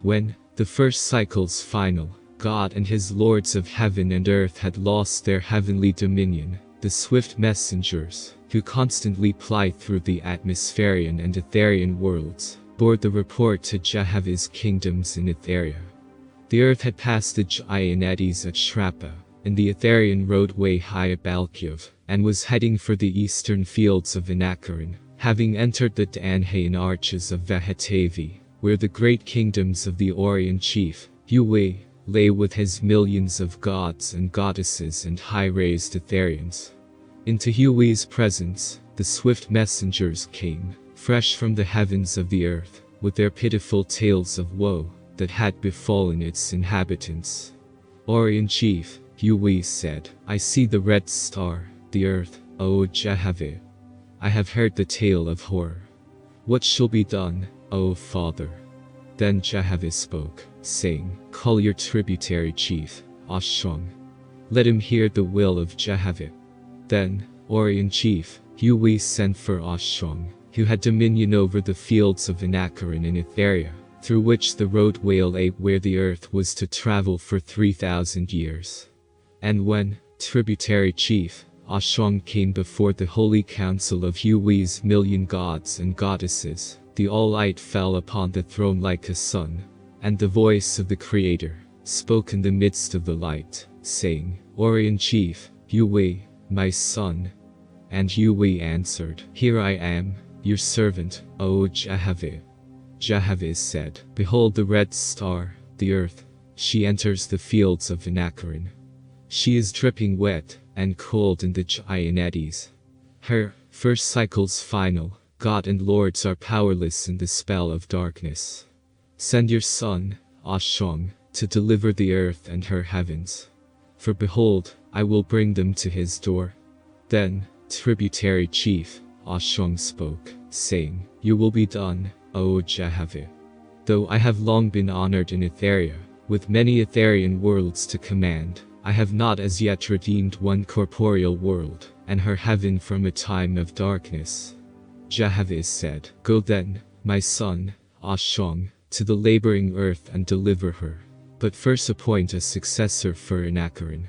When the first cycle's final, God and his lords of heaven and earth had lost their heavenly dominion, the swift messengers, who constantly plied through the atmospherian and etherian worlds, bore the report to Jehovah's kingdoms in Etheria. The earth had passed the Gianettis at Shrappa, in the Etherian roadway high Balkiv, and was heading for the eastern fields of Inakarin, having entered the Danhaean arches of Vehetavi, where the great kingdoms of the Orient chief, Yue, lay with his millions of gods and goddesses and high-raised Etherians. Into Yue's presence, the swift messengers came, fresh from the heavens of the earth, with their pitiful tales of woe that had befallen its inhabitants. Orient chief, Yue said, I see the red star, the earth, O Jehovah. I have heard the tale of horror. What shall be done, O Father? Then Jehovah spoke, saying, Call your tributary chief, Oahspe. Let him hear the will of Jehovah. Then, Orient chief, Yue sent for Oahspe, who had dominion over the fields of Inakarin and Etheria, through which the roadway lay where the earth was to travel for 3,000 years. And when, tributary chief, Oahspe came before the holy council of Yue's million gods and goddesses, the all-light fell upon the throne like a sun, and the voice of the Creator spoke in the midst of the light, saying, Orient chief, Yue, my son. And Yue answered, Here I am, your servant, O Jehovah. Jehovah said, Behold the red star, the earth. She enters the fields of Inakarin. She is dripping wet and cold in the Gianettis. Her first cycle's final, God and lords are powerless in the spell of darkness. Send your son, Oahspe, to deliver the earth and her heavens. For behold, I will bring them to his door. Then, tributary chief, Oahspe spoke, saying, Your will be done, O Jehovah. Though I have long been honored in Etheria, with many Etherian worlds to command, I have not as yet redeemed one corporeal world, and her heaven from a time of darkness. Jehovah said, Go then, my son, Oahspe, to the laboring earth and deliver her. But first appoint a successor for Inakarin.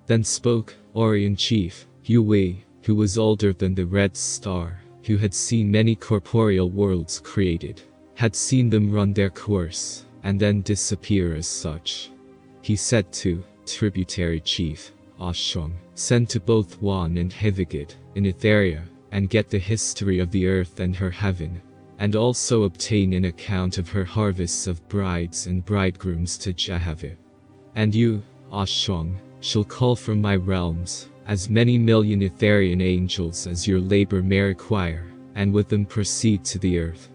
Then spoke Orient chief, Yue, who was older than the red star, who had seen many corporeal worlds created, had seen them run their course, and then disappear as such. He said to tributary chief, Oahspe, Send to both Wan and Hevigid, in Etheria, and get the history of the earth and her heaven, and also obtain an account of her harvests of brides and bridegrooms to Jehovah. And you, Oahspe, shall call from my realms as many million Etherian angels as your labor may require, and with them proceed to the earth.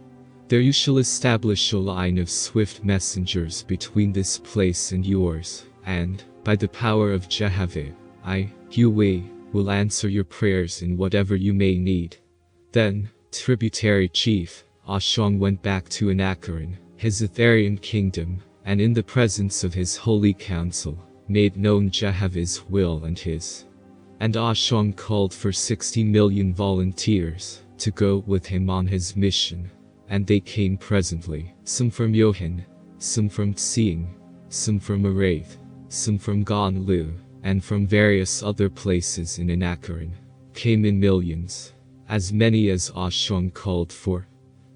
There you shall establish a line of swift messengers between this place and yours, and, by the power of Jehovah, I, Yue, will answer your prayers in whatever you may need. Then, tributary chief, Oahspe went back to Inakarin, his Etherian kingdom, and in the presence of his holy council, made known Jehovah's will and his. And Oahspe called for 60 million volunteers to go with him on his mission, and they came presently, some from Johan, some from Tsiing, some from Arath, some from Gonlu, and from various other places in Inakarin, came in millions, as many as Oahspe called for.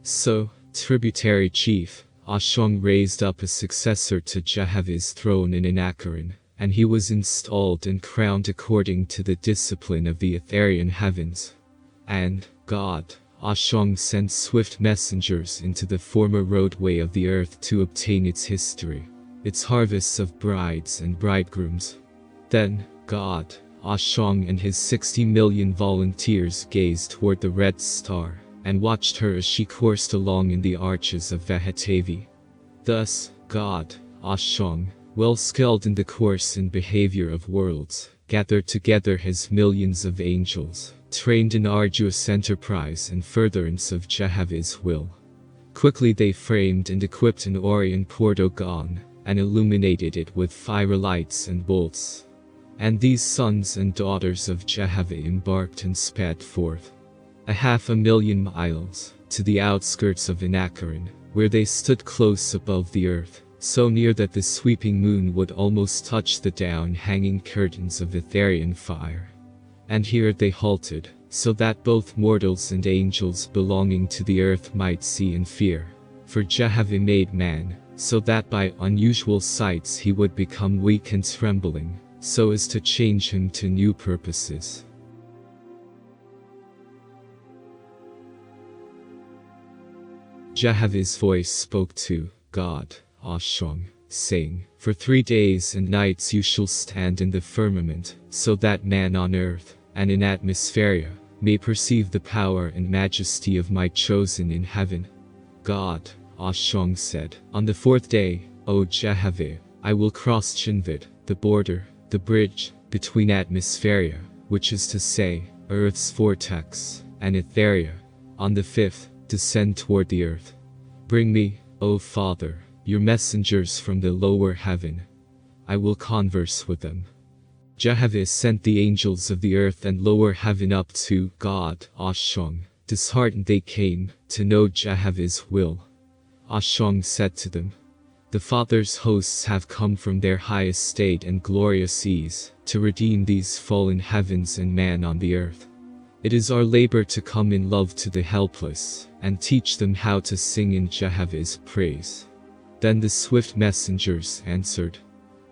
So, tributary chief, Oahspe raised up a successor to Jehovah's throne in Inakarin, and he was installed and crowned according to the discipline of the Etherian heavens. And, God, Oahspe sent swift messengers into the former roadway of the earth to obtain its history, its harvests of brides and bridegrooms. Then, God, Oahspe and his 60 million volunteers gazed toward the red star, and watched her as she coursed along in the arches of Vehetavi. Thus, God, Oahspe, well skilled in the course and behavior of worlds, gathered together his millions of angels, trained in arduous enterprise and furtherance of Jehovah's will. Quickly they framed and equipped an Orient Portogon, and illuminated it with firelights and bolts. And these sons and daughters of Jehovah embarked and sped forth, 500,000 miles, to the outskirts of Inakarin, where they stood close above the earth, so near that the sweeping moon would almost touch the down-hanging curtains of Etherian fire. And here they halted, so that both mortals and angels belonging to the earth might see and fear. For Jehovah made man, so that by unusual sights he would become weak and trembling, so as to change him to new purposes. Jehovah's voice spoke to God, Oahspe, saying, "For 3 days and nights you shall stand in the firmament, so that man on earth, and in atmosphere, may perceive the power and majesty of my chosen in heaven." God, Oahspe said, "On the 4th day, O Jehovah, I will cross Chinvid, the border, the bridge, between atmosphere, which is to say, earth's vortex, and Etheria. On the 5th, descend toward the earth. Bring me, O Father, your messengers from the lower heaven. I will converse with them." Jehovah sent the angels of the earth and lower heaven up to God, Oahspe. Disheartened they came, to know Jehovah's will. Oahspe said to them, "The Father's hosts have come from their high estate and glorious ease, to redeem these fallen heavens and man on the earth. It is our labor to come in love to the helpless, and teach them how to sing in Jehovah's praise." Then the swift messengers answered,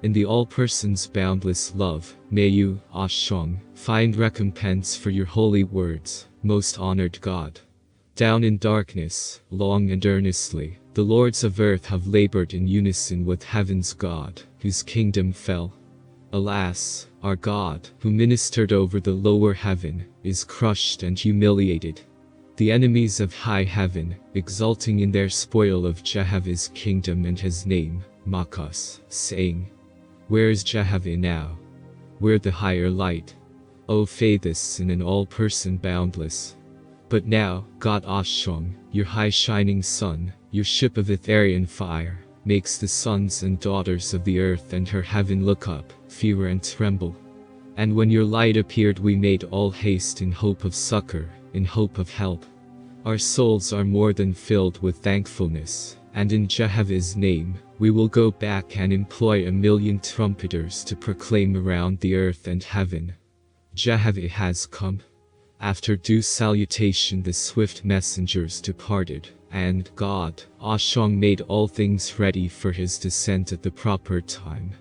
"In the all-person's boundless love, may you, Oahspe, find recompense for your holy words, most honored God. Down in darkness, long and earnestly, the lords of earth have labored in unison with heaven's God, whose kingdom fell. Alas, our God, who ministered over the lower heaven, is crushed and humiliated. The enemies of high heaven, exulting in their spoil of Jehovah's kingdom and his name, mock us, saying, 'Where is Jehovah now? Where the higher light? O faithous and an all-person boundless.' But now, God Oahspe, your high-shining sun, your ship of Etherian fire, makes the sons and daughters of the earth and her heaven look up, fear and tremble. And when your light appeared we made all haste in hope of succor, in hope of help. Our souls are more than filled with thankfulness, and in Jehovah's name, we will go back and employ 1,000,000 trumpeters to proclaim around the earth and heaven, Jehovah has come." After due salutation the swift messengers departed, and God, Oahspe, made all things ready for his descent at the proper time.